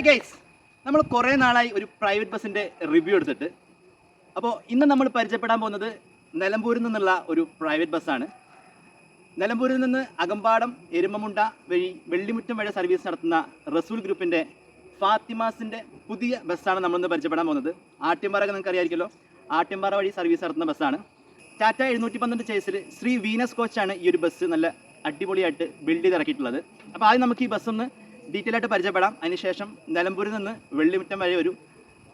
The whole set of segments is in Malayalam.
ഗൈസ്, നമ്മൾ കുറേ നാളായി ഒരു പ്രൈവറ്റ് ബസ്സിൻ്റെ റിവ്യൂ എടുത്തിട്ട്. അപ്പോൾ ഇന്ന് നമ്മൾ പരിചയപ്പെടാൻ പോകുന്നത് നിലമ്പൂരിൽ നിന്നുള്ള ഒരു പ്രൈവറ്റ് ബസ്സാണ്. നിലമ്പൂരിൽ നിന്ന് അകമ്പാടം എരുമമുണ്ട വഴി വെള്ളിമുറ്റം വഴി സർവീസ് നടത്തുന്ന റസൂൽ ഗ്രൂപ്പിൻ്റെ ഫാത്തിമാസിൻ്റെ പുതിയ ബസ്സാണ് നമ്മളിന്ന് പരിചയപ്പെടാൻ പോകുന്നത്. ആട്യമ്പാറ നിങ്ങൾക്ക് അറിയാമായിരിക്കുമല്ലോ, ആട്യമ്പാറ വഴി സർവീസ് നടത്തുന്ന ബസ്സാണ്. ടാറ്റ 712 ചേസിൽ ശ്രീ വീനസ് കോച്ചാണ് ഈ ഒരു ബസ് നല്ല അടിപൊളിയായിട്ട് ബിൽഡ് ചെയ്ത് ഇറക്കിയിട്ടുള്ളത്. അപ്പോൾ ആദ്യം നമുക്ക് ഈ ബസ്സൊന്ന് ഡീറ്റെയിൽ ആയിട്ട് പരിചയപ്പെടാം. അതിനുശേഷം നിലമ്പൂരിൽ നിന്ന് വെള്ളിമുറ്റം വരെ ഒരു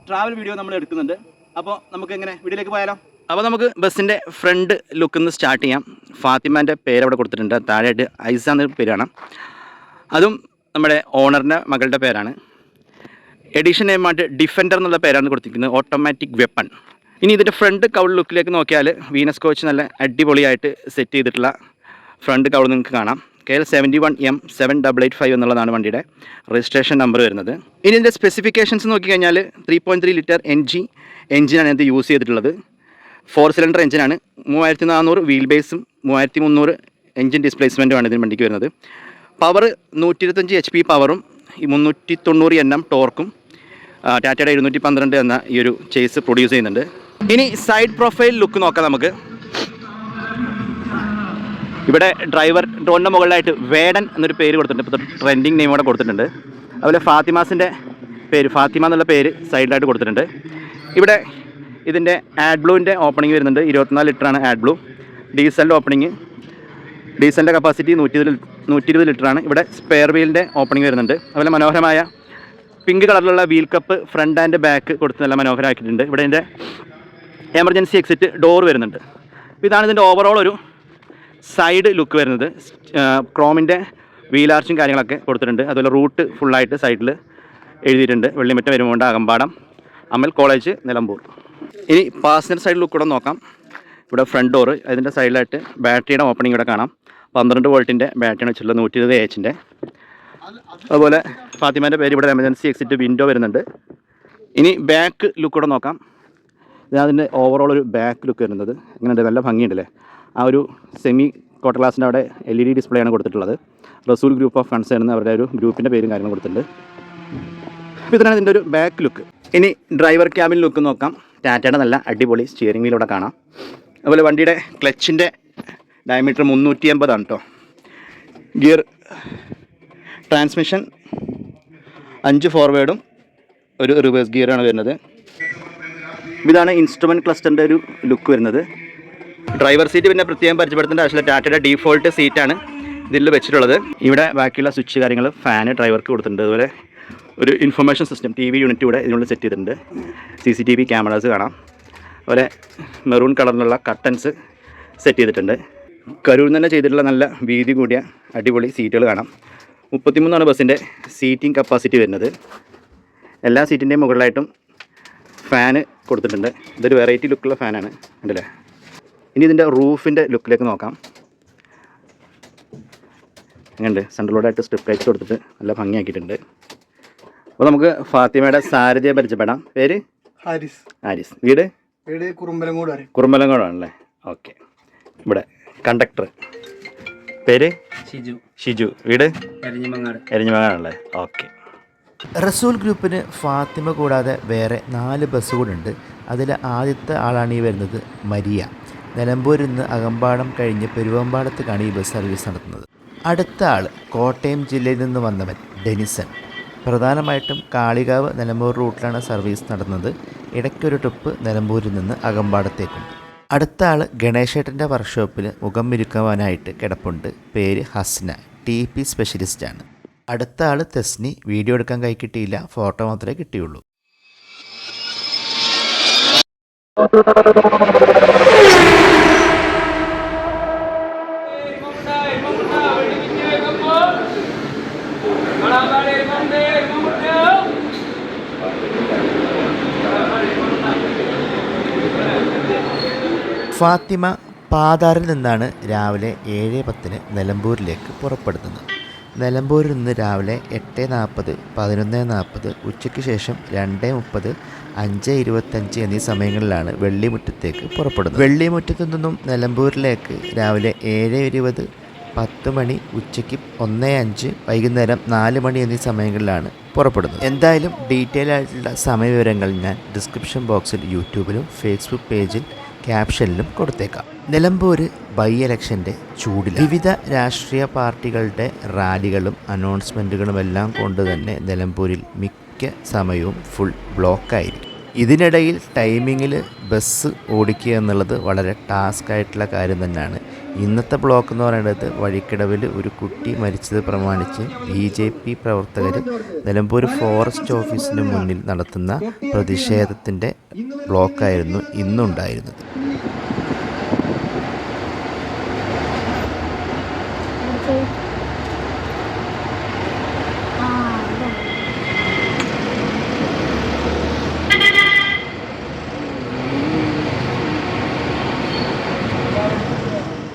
ട്രാവൽ വീഡിയോ നമ്മൾ എടുക്കുന്നുണ്ട്. അപ്പോൾ നമുക്ക് എങ്ങനെ വീഡിയോയിലേക്ക് പോയാലോ? അപ്പോൾ നമുക്ക് ബസ്സിൻ്റെ ഫ്രണ്ട് ലുക്കിൽ നിന്ന് സ്റ്റാർട്ട് ചെയ്യാം. ഫാത്തിമാൻ്റെ പേര് അവിടെ കൊടുത്തിട്ടുണ്ട്. താഴെയായിട്ട് ഐസ എന്നൊരു പേരാണ്. അതും നമ്മുടെ ഓണറിൻ്റെ മകളുടെ പേരാണ്. എഡിഷൻ നെയിമായിട്ട് ഡിഫൻഡർ എന്നുള്ള പേരാണ് കൊടുത്തിരിക്കുന്നത്, ഓട്ടോമാറ്റിക് വെപ്പൺ. ഇനി ഇതിൻ്റെ ഫ്രണ്ട് കൗൾ ലുക്കിലേക്ക് നോക്കിയാൽ വീനസ് കോച്ച് നല്ല അടിപൊളിയായിട്ട് സെറ്റ് ചെയ്തിട്ടുള്ള ഫ്രണ്ട് കൗൾ നിങ്ങൾക്ക് കാണാം. KL 71M 7885 എന്നുള്ളതാണ് വണ്ടിയുടെ രജിസ്ട്രേഷൻ നമ്പർ വരുന്നത്. ഇനി ഇതിൻ്റെ സ്പെസിഫിക്കേഷൻസ് നോക്കിക്കഴിഞ്ഞാൽ 3.3 ലിറ്റർ എൻജിനാണ് ഇത് യൂസ് ചെയ്തിട്ടുള്ളത്. 4 സിലിണ്ടർ എഞ്ചിനാണ്. 3400 വീൽ ബേസും 3300 എഞ്ചിൻ ഡിസ്പ്ലേസ്മെൻറ്റുമാണ് ഇതിന് വണ്ടിക്ക് വരുന്നത്. പവർ 125 HP പവറും 390 Nm ടോർക്കും ടാറ്റയുടെ 712 എന്ന ഈ ഒരു ചേസ് പ്രൊഡ്യൂസ് ചെയ്യുന്നുണ്ട്. ഇനി സൈഡ് പ്രൊഫൈൽ ലുക്ക് നോക്കാം നമുക്ക്. ഇവിടെ ഡ്രൈവർ ഡ്രോണിൻ്റെ മുകളിലായിട്ട് വേഡൻ എന്നൊരു പേര് കൊടുത്തിട്ടുണ്ട്. ഇപ്പോൾ ട്രെൻഡിങ് നെയിം കൂടെ കൊടുത്തിട്ടുണ്ട്. അതുപോലെ ഫാത്തിമാസിൻ്റെ പേര്, ഫാത്തിമ എന്നുള്ള പേര് സൈഡിലായിട്ട് കൊടുത്തിട്ടുണ്ട്. ഇവിടെ ഇതിൻ്റെ ആഡ് ബ്ലൂവിൻ്റെ ഓപ്പണിംഗ് വരുന്നുണ്ട്. 24 ലിറ്ററാണ് ആഡ് ബ്ലൂ. ഡീസലിൻ്റെ ഓപ്പണിംഗ്, ഡീസലിൻ്റെ കപ്പാസിറ്റി 120 ലിറ്ററാണ്. ഇവിടെ സ്പെയർ വീലിൻ്റെ ഓപ്പണിംഗ് വരുന്നുണ്ട്. അതുപോലെ മനോഹരമായ പിങ്ക് കളറിലുള്ള wheel cup front and back കൊടുത്ത് നല്ല മനോഹരമാക്കിയിട്ടുണ്ട്. ഇവിടെ ഇതിൻ്റെ എമർജൻസി എക്സിറ്റ് ഡോർ വരുന്നുണ്ട്. ഇതാണ് ഇതിൻ്റെ ഓവറോൾ ഒരു സൈഡ് ലുക്ക് വരുന്നത്. ക്രോമിൻ്റെ വീലാർച്ചും കാര്യങ്ങളൊക്കെ കൊടുത്തിട്ടുണ്ട്. അതുപോലെ റൂട്ട് ഫുള്ളായിട്ട് സൈഡിൽ എഴുതിയിട്ടുണ്ട്. വെള്ളിമുറ്റം എരുമമുണ്ട അകമ്പാടം അമൽ കോളേജ് നിലമ്പൂർ. ഇനി പാസഞ്ചർ സൈഡ് ലുക്ക് കൂടെ നോക്കാം. ഇവിടെ ഫ്രണ്ട് ഡോറ്, അതിൻ്റെ സൈഡിലായിട്ട് ബാറ്ററിയുടെ ഓപ്പണിംഗ് ഇവിടെ കാണാം. 12 വോൾട്ടിൻ്റെ ബാറ്ററിയാണ് വെച്ചിട്ടുള്ളത്, 120 AH. അതുപോലെ ഫാത്തിമാൻ്റെ പേര് ഇവിടെ എമർജൻസി എക്സിറ്റ് വിൻഡോ വരുന്നുണ്ട്. ഇനി ബാക്ക് ലുക്ക് കൂടെ നോക്കാം. ഇതിൻ്റെ ഓവറോൾ ഒരു ബാക്ക് ലുക്ക് വരുന്നത് ഇങ്ങനെയുണ്ട്, നല്ല ഭംഗിയുണ്ടല്ലേ. ആ ഒരു സെമി ക്വാർട്ടർ ഗ്ലാസിൻ്റെ അവിടെ LED ഡിസ്പ്ലേ ആണ് കൊടുത്തിട്ടുള്ളത്. റസൂൽ ഗ്രൂപ്പ് ഓഫ് ഫണ്ട്സ് എന്ന അവരുടെ ഒരു ഗ്രൂപ്പിൻ്റെ പേരും കാര്യങ്ങളും കൊടുത്തിട്ടുണ്ട്. അപ്പോൾ ഇതാണ് ഇതിൻ്റെ ഒരു ബാക്ക് ലുക്ക്. ഇനി ഡ്രൈവർ ക്യാബിൻ ലുക്ക് നോക്കാം. ടാറ്റയുടെ നല്ല അടിപൊളി സ്റ്റിയറിംഗ് വീൽ ഇവിടെ കാണാം. അതുപോലെ വണ്ടിയുടെ ക്ലച്ചിൻ്റെ ഡയമീറ്റർ 380 ആണ് കേട്ടോ. ഗിയർ ട്രാൻസ്മിഷൻ 5 ഫോർവേഡും ഒരു റിവേഴ്സ് ഗിയറാണ് വരുന്നത്. ഇതാണ് ഇൻസ്ട്രുമെൻറ്റ് ക്ലസ്റ്ററിൻ്റെ ഒരു ലുക്ക് വരുന്നത്. ഡ്രൈവർ സീറ്റ് പിന്നെ പ്രത്യേകം പരിചയപ്പെടുത്തേണ്ട ആവശ്യമില്ല. ടാറ്റയുടെ ഡീഫോൾട്ട് സീറ്റാണ് ഇതിൽ വെച്ചിട്ടുള്ളത്. ഇവിടെ ബാക്കിയുള്ള സ്വിച്ച് കാര്യങ്ങൾ, ഫാന് ഡ്രൈവർക്ക് കൊടുത്തിട്ടുണ്ട്. അതുപോലെ ഒരു ഇൻഫർമേഷൻ സിസ്റ്റം TV യൂണിറ്റ് ഇവിടെ ഇതിനുള്ളിൽ സെറ്റ് ചെയ്തിട്ടുണ്ട്. CCTV ക്യാമറാസ് കാണാം. അതുപോലെ മെറൂൺ കളറിലുള്ള കർട്ടൻസ് സെറ്റ് ചെയ്തിട്ടുണ്ട്. കരൂരിൽ തന്നെ ചെയ്തിട്ടുള്ള നല്ല വീതി കൂടിയ അടിപൊളി സീറ്റുകൾ കാണാം. 33 ബസ്സിൻ്റെ സീറ്റിംഗ് കപ്പാസിറ്റി വരുന്നത്. എല്ലാ സീറ്റിൻ്റെയും മുകളിലായിട്ടും ഫാന് കൊടുത്തിട്ടുണ്ട്. ഇതൊരു വെറൈറ്റി ലുക്കുള്ള ഫാനാണ്, ഉണ്ടല്ലേ. ഇനി ഇതിൻ്റെ റൂഫിൻ്റെ ലുക്കിലേക്ക് നോക്കാം. അങ്ങനെയുണ്ട്, സെൻട്രലോടായിട്ട് സ്ട്രിപ്പ് ലൈറ്റ്സ് കൊടുത്തിട്ട് നല്ല ഭംഗിയാക്കിയിട്ടുണ്ട്. അപ്പോൾ നമുക്ക് ഫാത്തിമയുടെ സാരഥിയെ പരിചയപ്പെടാം. പേര് ഹാരിസ്. വീട് കുറുമ്പലങ്കോടാണല്ലേ. ഓക്കെ. ഇവിടെ കണ്ടക്ടർ പേര് ഷിജു. വീട് എരിഞ്ഞിമങ്ങാടല്ലേ. ഓക്കെ. റസൂൽ ഗ്രൂപ്പിന് ഫാത്തിമ കൂടാതെ വേറെ 4 ബസ് കൂടുണ്ട്. അതിൽ ആദ്യത്തെ ആളാണ് ഈ വരുന്നത്, മരിയ. നിലമ്പൂരിൽ നിന്ന് അകമ്പാടം കഴിഞ്ഞ് പെരുവമ്പാടത്തേക്കാണ് ഈ ബസ് സർവീസ് നടത്തുന്നത്. അടുത്ത ആൾ കോട്ടയം ജില്ലയിൽ നിന്ന് വന്നവൻ ഡെനിസൺ. പ്രധാനമായിട്ടും കാളികാവ് നിലമ്പൂർ റൂട്ടിലാണ് സർവീസ് നടത്തുന്നത്. ഇടയ്ക്കൊരു ട്രിപ്പ് നിലമ്പൂരിൽ നിന്ന് അകമ്പാടത്തേക്കുണ്ട്. അടുത്ത ആൾ ഗണേശേട്ടൻ്റെ വർക്ക്ഷോപ്പിൽ മുഖം മിരുക്കുവാനായിട്ട് കിടപ്പുണ്ട്. പേര് ഹസ്ന, TP സ്പെഷ്യലിസ്റ്റാണ്. അടുത്ത ആൾ തെസ്നി. വീഡിയോ എടുക്കാൻ കൈ കിട്ടിയില്ല, ഫോട്ടോ മാത്രമേ കിട്ടിയുള്ളൂ. ഫാത്തിമ പാതാറിൽ നിന്നാണ് രാവിലെ 7:10 നിലമ്പൂരിലേക്ക് പുറപ്പെടുന്നത്. നിലമ്പൂരിൽ നിന്ന് രാവിലെ 8:40, 11:40, ഉച്ചയ്ക്ക് ശേഷം 2:30, 5:25 എന്നീ സമയങ്ങളിലാണ് വെള്ളിമുറ്റത്തേക്ക് പുറപ്പെടുന്നത്. വെള്ളിമുറ്റത്തു നിന്നും നിലമ്പൂരിലേക്ക് രാവിലെ 7:20, 10 മണി, ഉച്ചയ്ക്ക് 1:05, വൈകുന്നേരം 4 മണി എന്നീ സമയങ്ങളിലാണ് പുറപ്പെടുന്നത്. എന്തായാലും ഡീറ്റെയിൽ ആയിട്ടുള്ള സമയവിവരങ്ങൾ ഞാൻ ഡിസ്ക്രിപ്ഷൻ ബോക്സിൽ യൂട്യൂബിലും ഫേസ്ബുക്ക് പേജിൽ ക്യാപ്ഷനിലും കൊടുത്തേക്കാം. നിലമ്പൂർ ബൈ ഇലക്ഷൻ്റെ ചൂടിൽ വിവിധ രാഷ്ട്രീയ പാർട്ടികളുടെ റാലികളും അനൗൺസ്മെൻറ്റുകളുമെല്ലാം കൊണ്ട് തന്നെ നിലമ്പൂരിൽ മിക്ക സമയവും ഫുൾ ബ്ലോക്കായിരിക്കും. ഇതിനിടയിൽ ടൈമിങ്ങിൽ ബസ് ഓടിക്കുക എന്നുള്ളത് വളരെ ടാസ്ക് ആയിട്ടുള്ള കാര്യം തന്നെയാണ്. ഇന്നത്തെ ബ്ലോക്ക് എന്ന് പറയുന്നത് വഴിക്കടവിൽ ഒരു കുട്ടി മരിച്ചത് പ്രമാണിച്ച് BJP പ്രവർത്തകർ നിലമ്പൂർ ഫോറസ്റ്റ് ഓഫീസിന് മുന്നിൽ നടത്തുന്ന പ്രതിഷേധത്തിൻ്റെ ബ്ലോക്കായിരുന്നു ഇന്നുണ്ടായിരുന്നത്.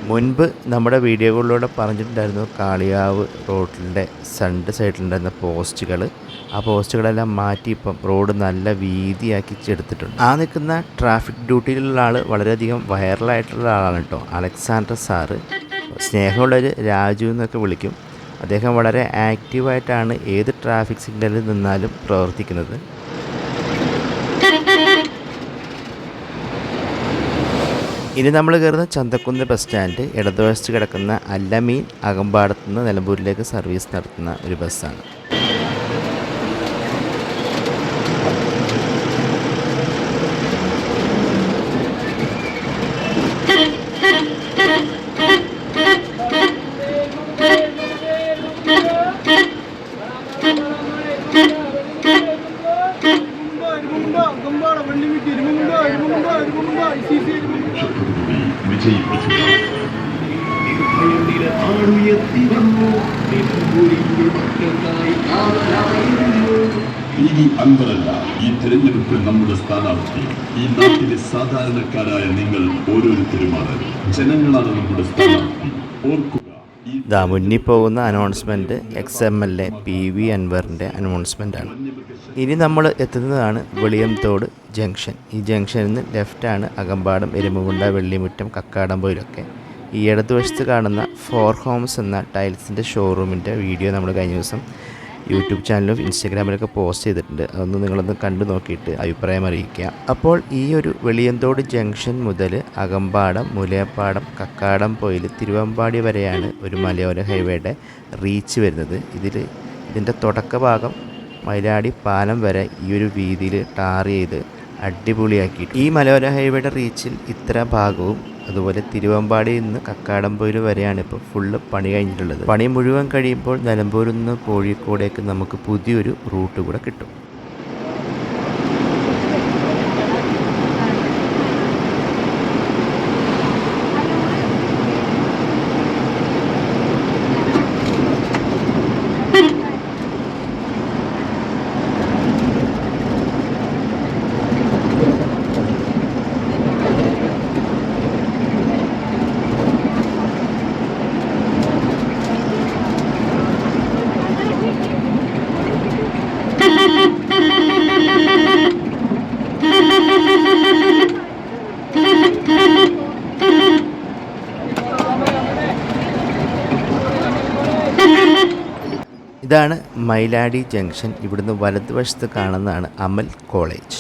മുൻപ് നമ്മുടെ വീഡിയോകളിലൂടെ പറഞ്ഞിട്ടുണ്ടായിരുന്നു കാളികാവ് റോഡിൻ്റെ രണ്ട് സൈഡിലുണ്ടായിരുന്ന പോസ്റ്റുകൾ. ആ പോസ്റ്റുകളെല്ലാം മാറ്റി ഇപ്പം റോഡ് നല്ല വീതിയാക്കി എടുത്തിട്ടുണ്ട്. ആ നിൽക്കുന്ന ട്രാഫിക് ഡ്യൂട്ടിയിലുള്ള ആൾ വളരെയധികം വൈറലായിട്ടുള്ള ആളാണ് കേട്ടോ. അലക്സാണ്ടർ സാറ്, സ്നേഹമുള്ളൊരു രാജു എന്നൊക്കെ വിളിക്കും. അദ്ദേഹം വളരെ ആക്റ്റീവായിട്ടാണ് ഏത് ട്രാഫിക് സിഗ്നലിൽ നിന്നാലും പ്രവർത്തിക്കുന്നത്. ഇനി നമ്മൾ കയറുന്ന ചന്തക്കുന്ന് ബസ് സ്റ്റാൻഡ് ഇടതുവശത്ത് കിടക്കുന്ന അല്ലമീൻ അകമ്പാടത്ത് നിന്ന് നിലമ്പൂരിലേക്ക് സർവീസ് നടത്തുന്ന ഒരു ബസ്സാണ്. അൻവറല്ല ഈ തെരഞ്ഞെടുപ്പിൽ നമ്മുടെ സ്ഥാനാർത്ഥി. ഈ നാട്ടിലെ സാധാരണക്കാരായ നിങ്ങൾ ഓരോരുത്തരുമാണ്. ജനങ്ങളാണ് നമ്മുടെ സ്ഥാനാർത്ഥി. ഓർക്കുക. മുന്നിൽ പോകുന്ന അനൗൺസ്മെൻറ്റ് XMLA PV അൻവറിൻ്റെ അനൗൺസ്മെൻറ്റാണ്. ഇനി നമ്മൾ എത്തുന്നതാണ് വെളിയംതോട് ജംഗ്ഷൻ. ഈ ജംഗ്ഷനിൽ നിന്ന് ലെഫ്റ്റാണ് അകമ്പാടം, എരുമകുണ്ട, വെള്ളിമുറ്റം, കക്കാടംപൊയിലൊക്കെ. ഈ ഇടതുവശത്ത് കാണുന്ന ഫോർ ഹോംസ് എന്ന ടൈൽസിൻ്റെ ഷോറൂമിൻ്റെ വീഡിയോ നമ്മൾ കഴിഞ്ഞ ദിവസം യൂട്യൂബ് ചാനലിലും ഇൻസ്റ്റാഗ്രാമിലൊക്കെ പോസ്റ്റ് ചെയ്തിട്ടുണ്ട്. അതൊന്ന് നിങ്ങളൊന്ന് കണ്ടു നോക്കിയിട്ട് അഭിപ്രായം അറിയിക്കുക. അപ്പോൾ ഈ ഒരു വെളിയന്തോട് ജംഗ്ഷൻ മുതൽ അകമ്പാടം, മുലയപ്പാടം, കക്കാടംപൊയിൽ, തിരുവമ്പാടി വരെയാണ് ഒരു മലയോര ഹൈവേയുടെ റീച്ച് വരുന്നത്. ഇതിൻ്റെ തുടക്ക ഭാഗം മയിലാടി പാലം വരെ ഈ ഒരു വീതിയിൽ ടാർ ചെയ്ത് അടിപൊളിയാക്കിയിട്ട് ഈ മലയോര ഹൈവേയുടെ റീച്ചിൽ ഇത്ര ഭാഗവും, അതുപോലെ തിരുവമ്പാടിയിൽ നിന്ന് കക്കാടംപൊയിൽ വരെയാണ് ഇപ്പോൾ ഫുള്ള് പണി കഴിഞ്ഞിട്ടുള്ളത്. പണി മുഴുവൻ കഴിയുമ്പോൾ നിലമ്പൂരിൽ നിന്ന് കോഴിക്കോടേക്ക് നമുക്ക് പുതിയൊരു റൂട്ട് കൂടെ കിട്ടും. ഇതാണ് മയിലാടി ജംഗ്ഷൻ. ഇവിടുന്ന് വലതുവശത്ത് കാണുന്നതാണ് അമൽ കോളേജ്.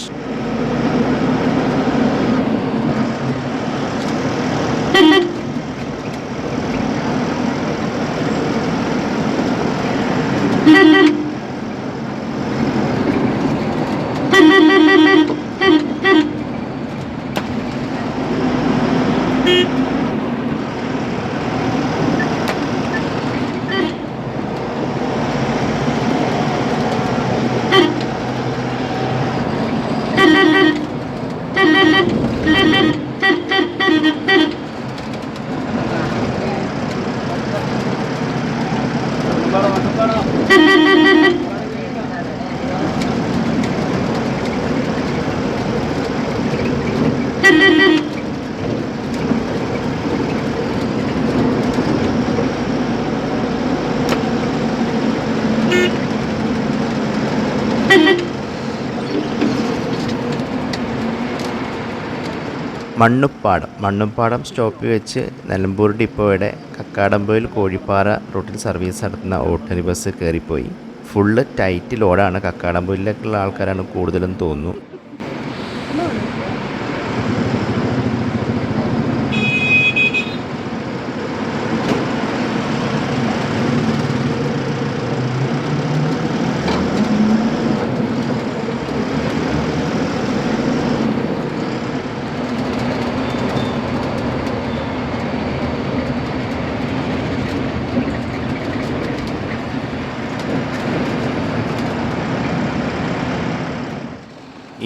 മണ്ണുപ്പാടം സ്റ്റോപ്പിൽ വെച്ച് നിലമ്പൂർ ഡിപ്പോയുടെ കക്കാടംപൊയിൽ കോഴിപ്പാറ റൂട്ടിൽ സർവീസ് നടത്തുന്ന ഓർഡിനറി ബസ് കയറിപ്പോയി. ഫുള്ള് ടൈറ്റ് ലോഡാണ്. കക്കാടംപൊയിലേക്കുള്ള ആൾക്കാരാണ് കൂടുതലെന്ന് തോന്നുന്നു.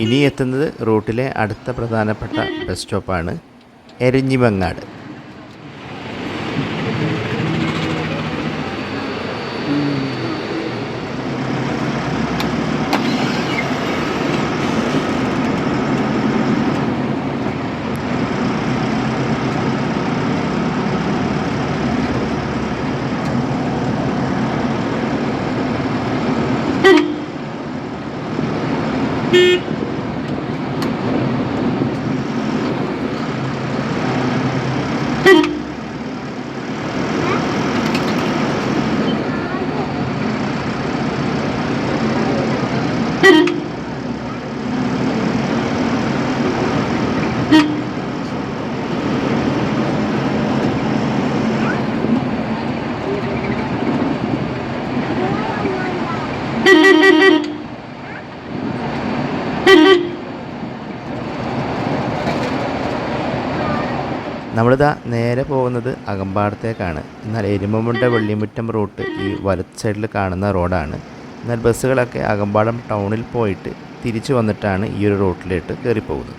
ഇനി എത്തുന്നത് റൂട്ടിലെ അടുത്ത പ്രധാനപ്പെട്ട ബസ് സ്റ്റോപ്പാണ് എരഞ്ഞിമങ്ങാട്. നമ്മളിതാ നേരെ പോകുന്നത് അകമ്പാടത്തേക്കാണ്. എന്നാൽ എരുമമുണ്ട വെള്ളിമുറ്റം റൂട്ട് ഈ വലത്ത് സൈഡിൽ കാണുന്ന റോഡാണ്. എന്നാൽ ബസ്സുകളൊക്കെ അകമ്പാടം ടൗണിൽ പോയിട്ട് തിരിച്ചു വന്നിട്ടാണ് ഈ ഒരു റൂട്ടിലേക്ക് കയറിപ്പോകുന്നത്.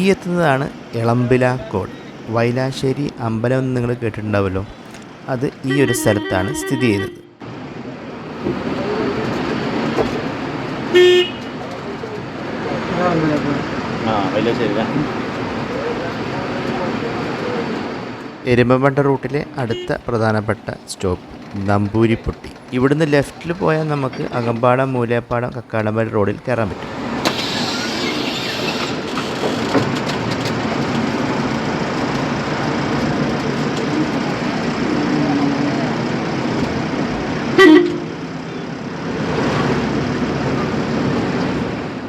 ഈ എത്തുന്നതാണ് എളമ്പിലാക്കോട്. വൈലാശ്ശേരി അമ്പലം എന്ന് നിങ്ങൾ കേട്ടിട്ടുണ്ടാവുമല്ലോ, അത് ഈ ഒരു സ്ഥലത്താണ് സ്ഥിതി ചെയ്യുന്നത്. എരുമബണ്ട റൂട്ടിലെ അടുത്ത പ്രധാനപ്പെട്ട സ്റ്റോപ്പ് നമ്പൂരിപ്പൊട്ടി. ഇവിടുന്ന് ലെഫ്റ്റിൽ പോയാൽ നമുക്ക് അകമ്പാടം, മൂലേപ്പാടം, കക്കാടമ്പൽ റോഡിൽ കയറാൻ പറ്റും.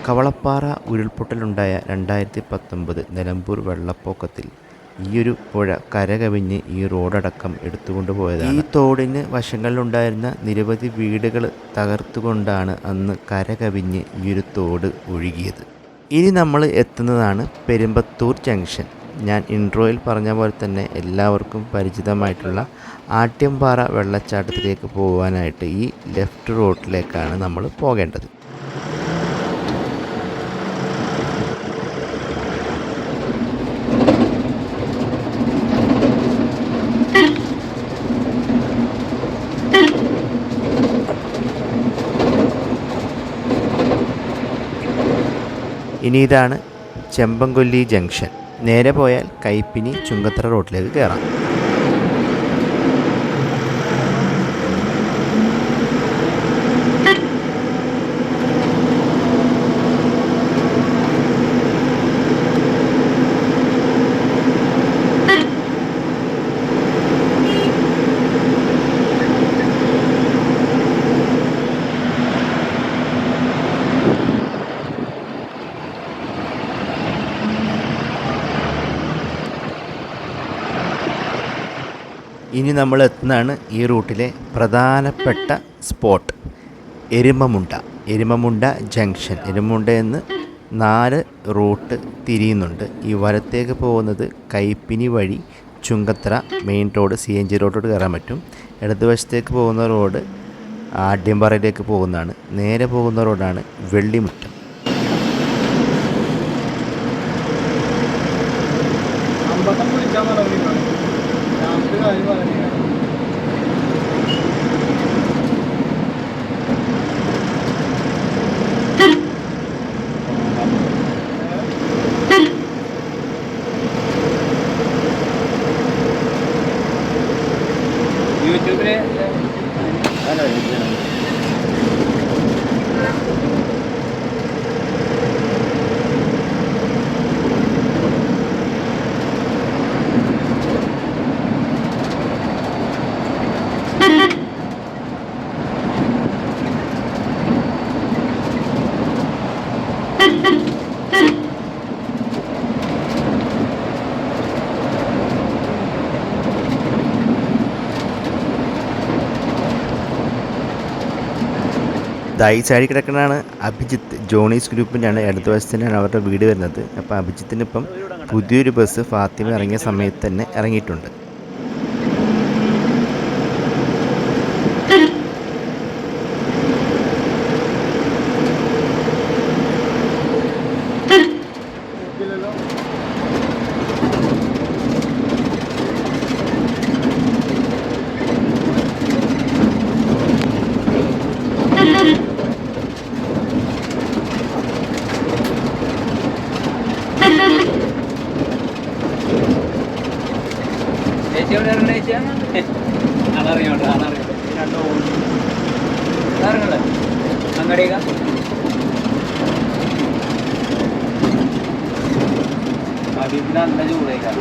കവളപ്പാറ ഉരുൾപൊട്ടലുണ്ടായ 2019 നിലമ്പൂർ വെള്ളപ്പൊക്കത്തിൽ ഈയൊരു പുഴ കരകവിഞ്ഞ് ഈ റോഡടക്കം എടുത്തുകൊണ്ടുപോയതാണ്. ഈ തോടിന് വശങ്ങളിലുണ്ടായിരുന്ന നിരവധി വീടുകൾ തകർത്തുകൊണ്ടാണ് അന്ന് കരകവിഞ്ഞ് ഈയൊരു തോട് ഒഴുകിയത്. ഇനി നമ്മൾ എത്തുന്നതാണ് പെരുമ്പത്തൂർ ജംഗ്ഷൻ. ഞാൻ ഇൻട്രോയിൽ പറഞ്ഞ പോലെ തന്നെ എല്ലാവർക്കും പരിചിതമായിട്ടുള്ള ആട്യംപാറ വെള്ളച്ചാട്ടത്തിലേക്ക് പോകാനായിട്ട് ഈ ലെഫ്റ്റ് റോഡിലേക്കാണ് നമ്മൾ പോകേണ്ടത്. ഇനി ഇതാണ് ചെമ്പൻകൊല്ലി ജംഗ്ഷൻ. നേരെ പോയാൽ കൈപ്പിനി ചുങ്കത്തറ റോഡിലേക്ക് കയറാം. ഇനി നമ്മൾ എത്തുന്നതാണ് ഈ റൂട്ടിലെ പ്രധാനപ്പെട്ട സ്പോട്ട് എരുമമുണ്ട. എരുമമുണ്ട ജംഗ്ഷൻ. എരുമമുണ്ടയിൽ നിന്ന് 4 റൂട്ട് തിരിയുന്നുണ്ട്. ഈ വലത്തേക്ക് പോകുന്നത് കൈപ്പിനി വഴി ചുങ്കത്തറ മെയിൻ റോഡ് CNG റോഡോട് കയറാൻ പറ്റും. ഇടതുവശത്തേക്ക് പോകുന്ന റോഡ് ആട്യംപാറയിലേക്ക് പോകുന്നതാണ്. നേരെ പോകുന്ന റോഡാണ് വെള്ളിമുറ്റം. യൂട്യൂബിൽ ഈ സൈഡിൽ കിടക്കുന്നതാണ് അഭിജിത്ത്. ജോണീസ് ഗ്രൂപ്പിൻ്റെയാണ്. ഇടത് വശത്തിനാണ് അവരുടെ വീട് വരുന്നത്. അപ്പോൾ അഭിജിത്തിനിപ്പം പുതിയൊരു ബസ് ഫാത്തിമ ഇറങ്ങിയ സമയത്ത് തന്നെ ഇറങ്ങിയിട്ടുണ്ട്. അങ്ങടിക നല്ല ചൂടേക്കാ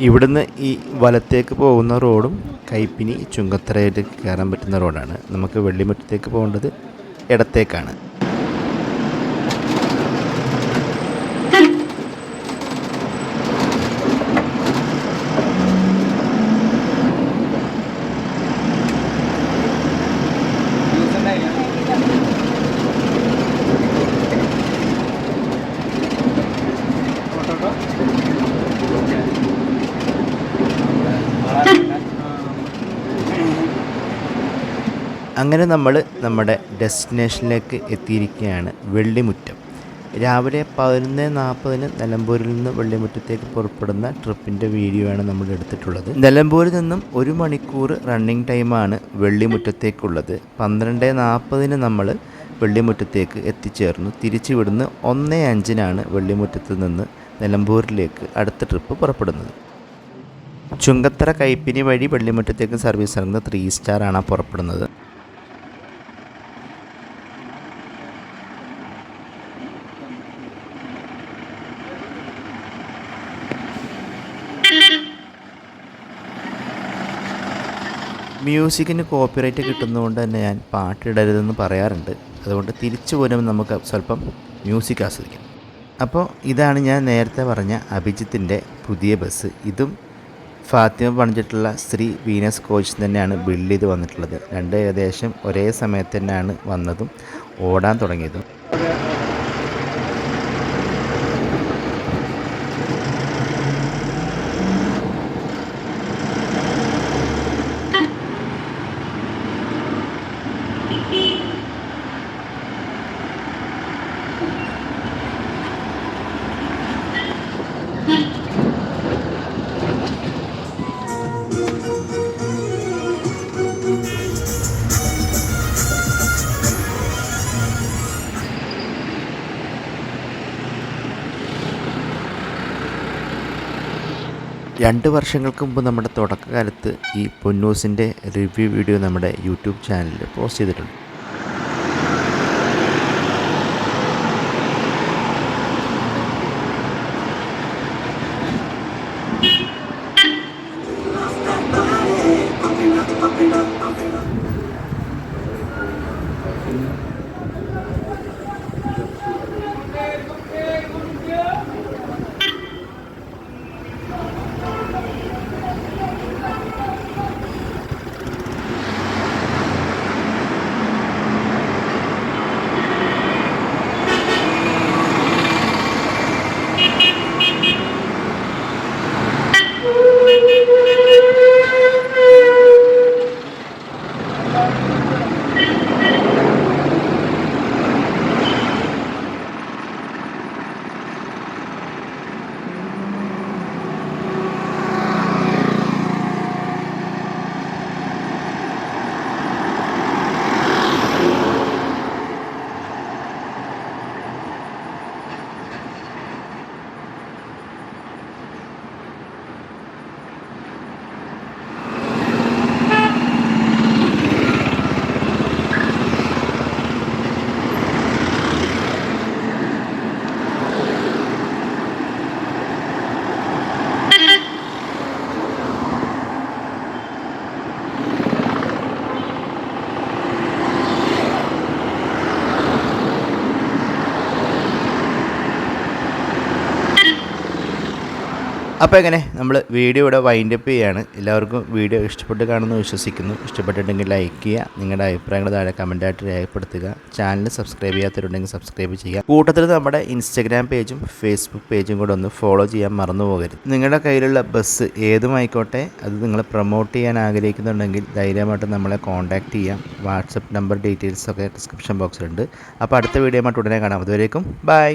ഇവിടുന്ന് ഈ വലത്തേക്ക് പോകുന്ന റോഡും കൈപ്പിനി ചുങ്കത്തറയിലേക്ക് കയറാൻ പറ്റുന്ന റോഡാണ്. നമുക്ക് വെള്ളിമുറ്റത്തേക്ക് പോകേണ്ടത് ഇടത്തേക്കാണ്. അങ്ങനെ നമ്മൾ നമ്മുടെ ഡെസ്റ്റിനേഷനിലേക്ക് എത്തിയിരിക്കുകയാണ്. വെള്ളിമുറ്റം. രാവിലെ 11:40 നിലമ്പൂരിൽ നിന്ന് വെള്ളിമുറ്റത്തേക്ക് പുറപ്പെടുന്ന ട്രിപ്പിൻ്റെ വീഡിയോ ആണ് നമ്മൾ എടുത്തിട്ടുള്ളത്. നിലമ്പൂരിൽ നിന്നും 1 മണിക്കൂർ റണ്ണിങ് ടൈമാണ് വെള്ളിമുറ്റത്തേക്കുള്ളത്. 12:40 നമ്മൾ വെള്ളിമുറ്റത്തേക്ക് എത്തിച്ചേർന്നു. തിരിച്ചു വിടുന്ന് 1:05 വെള്ളിമുറ്റത്ത് നിന്ന് നിലമ്പൂരിലേക്ക് അടുത്ത ട്രിപ്പ് പുറപ്പെടുന്നത്. ചുങ്കത്തറ കൈപ്പിനി വഴി വെള്ളിമുറ്റത്തേക്ക് സർവീസ് നടന്നത് 3 സ്റ്റാർ ആണ് പുറപ്പെടുന്നത്. മ്യൂസിക്കിന് കോപ്പിറൈറ്റ് കിട്ടുന്നതുകൊണ്ട് തന്നെ ഞാൻ പാട്ടിടരുതെന്ന് പറയാറുണ്ട്. അതുകൊണ്ട് തിരിച്ചു പോരുമ്പോൾ നമുക്ക് സ്വല്പം മ്യൂസിക് ആസ്വദിക്കാം. അപ്പോൾ ഇതാണ് ഞാൻ നേരത്തെ പറഞ്ഞ അഭിജിത്തിൻ്റെ പുതിയ ബസ്. ഇതും ഫാത്തിമ പണിച്ചിട്ടുള്ള ശ്രീ വീനസ് കോച്ച് തന്നെയാണ് ബിൽഡ് ചെയ്ത് വന്നിട്ടുള്ളത്. രണ്ട് ഏകദേശം ഒരേ സമയത്ത് തന്നെയാണ് വന്നതും ഓടാൻ തുടങ്ങിയതും. രണ്ട് വർഷങ്ങൾക്ക് മുമ്പ് നമ്മുടെ തുടക്കകാലത്ത് ഈ പൊന്നൂസിൻ്റെ റിവ്യൂ വീഡിയോ നമ്മുടെ യൂട്യൂബ് ചാനലിൽ പോസ്റ്റ് ചെയ്തിട്ടുണ്ട്. അപ്പോൾ എങ്ങനെ നമ്മൾ വീഡിയോ ഇവിടെ വൈൻഡപ്പ് ചെയ്യുകയാണ്. എല്ലാവർക്കും വീഡിയോ ഇഷ്ടപ്പെട്ട് കാണുമെന്ന് വിശ്വസിക്കുന്നു. ഇഷ്ടപ്പെട്ടിട്ടുണ്ടെങ്കിൽ ലൈക്ക് ചെയ്യുക, നിങ്ങളുടെ അഭിപ്രായങ്ങൾ താഴെ കമൻറ്റായിട്ട് രേഖപ്പെടുത്തുക. ചാനൽ സബ്സ്ക്രൈബ് ചെയ്യാത്തവരുണ്ടെങ്കിൽ സബ്സ്ക്രൈബ് ചെയ്യുക. കൂട്ടത്തിൽ നമ്മുടെ ഇൻസ്റ്റഗ്രാം പേജും ഫേസ്ബുക്ക് പേജും കൂടെ ഒന്ന് ഫോളോ ചെയ്യാൻ മറന്നു പോകരുത്. നിങ്ങളുടെ കയ്യിലുള്ള ബസ് ഏതുമായിക്കോട്ടെ, അത് നിങ്ങൾ പ്രൊമോട്ട് ചെയ്യാൻ ആഗ്രഹിക്കുന്നുണ്ടെങ്കിൽ ധൈര്യമായിട്ട് നമ്മളെ കോൺടാക്റ്റ് ചെയ്യാം. വാട്സപ്പ് നമ്പർ ഡീറ്റെയിൽസൊക്കെ ഡിസ്ക്രിപ്ഷൻ ബോക്സിലുണ്ട്. അപ്പോൾ അടുത്ത വീഡിയോ ആയിട്ട് ഉടനെ കാണാം. അതുവരേക്കും ബൈ.